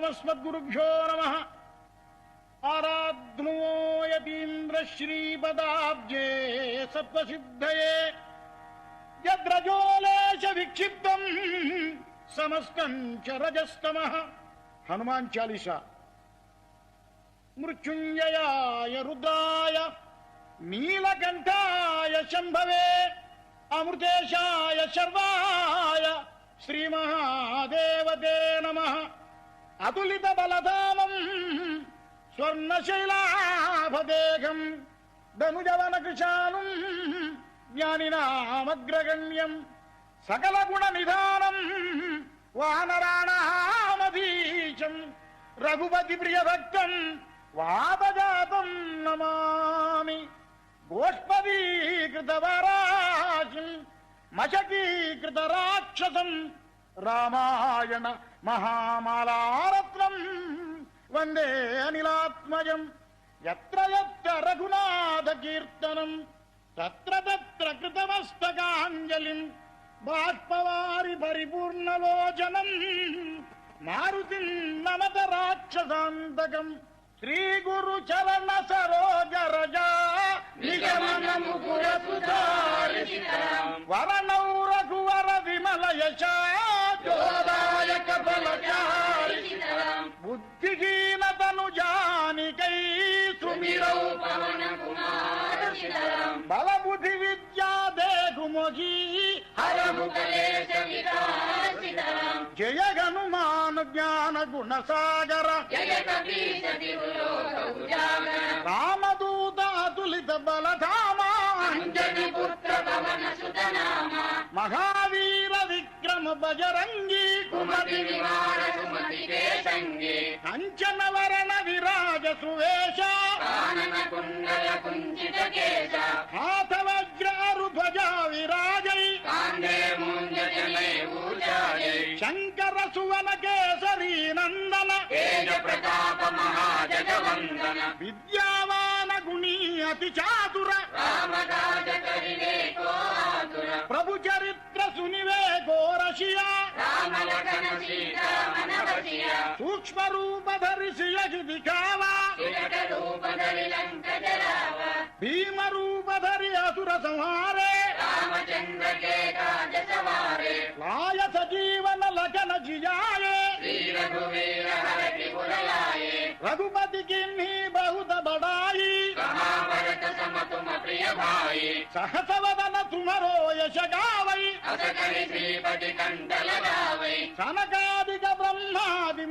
अस्मद्गुरुभ्यो नमः। आराध्नो यतीन्द्र श्रीपदाब्जे सत्त्वसिद्धये यद्रजोलेश विक्षिप्तं समस्तं च रजस्तमः। हनुमान चालीसा। मृत्युंजयाय रुद्राय नीलकंठाय शंभवे अमृतेशाय शर्वाय श्रीमहादेवते नमः। अतुलित बलधामं स्वर्णशैलाभदेहं धनुजवन कृशानुं ज्ञानिनामग्रगण्यं सकल गुण निधानं वानराणामधीशं रघुपति प्रिय भक्तं वादजातं नमामि। गोष्पदीकृतवराशिं मशकीकृतराक्षसं रामायण महामालारत्नं वन्दे अनिलात्मजं। यत्र यत्र रघुनाथ कीर्तनं तत्र तत्र कृतमस्तकाञ्जलिं बाष्पवारि परिपूर्णलोचनं मारुतिं नमत राक्षसान्तकम्। श्रीगुरुचरण सरोज रजा निगमन मुकुर सुधारितराम वरणौ रघुवर विमल यशा जोदायक फलचारितराम। बुद्धिहीन तनु जानिकै सुमिरौ पवन कुमार सीताराम। बल बुद्धि विद्या देहु मोहि हरहु कलेश विकासिताराम। जय हनुमान ज्ञान गुण सागर जय कपीश रामदूत अतुलित बलधामा अंजनी पुत्र पवन सुत नामा। महावीर विक्रम बजरंगी कुमति निवार सुमति के संगी। कंचन वरण विराज सुवेश कानन कुंडल कुंचित केश। हाथ वज्र ध्वजा विराजै कांधे मूंज जनेऊचायै। शंकर सुवन केसरी नंदन तेज प्रताप महाजगवंदन। विद्यावान गुणी अति चातुर रामकाज करिवे को आतुर। प्रभु चरित्र सुनिवे को रसिया राम लखन सीता मन बसिया। सूक्ष्म रूप धरि सियहि दिखावा विकट रूप धरि लंक जरावा। भीम रूप धरि असुर संहारे रामचंद्र के काज सवारे। लाय सजीवन लखन जियाए श्री रघुवीर हरषि पुर लाए। रघुपति किन्ही बहुत बड़ाई कहा भरत सम तुम प्रिय भाई। सहस वदन तुम्हारो यश गावै अस कहि श्रीपति कंठ लगावै। सनकादिक ब्रह्मादि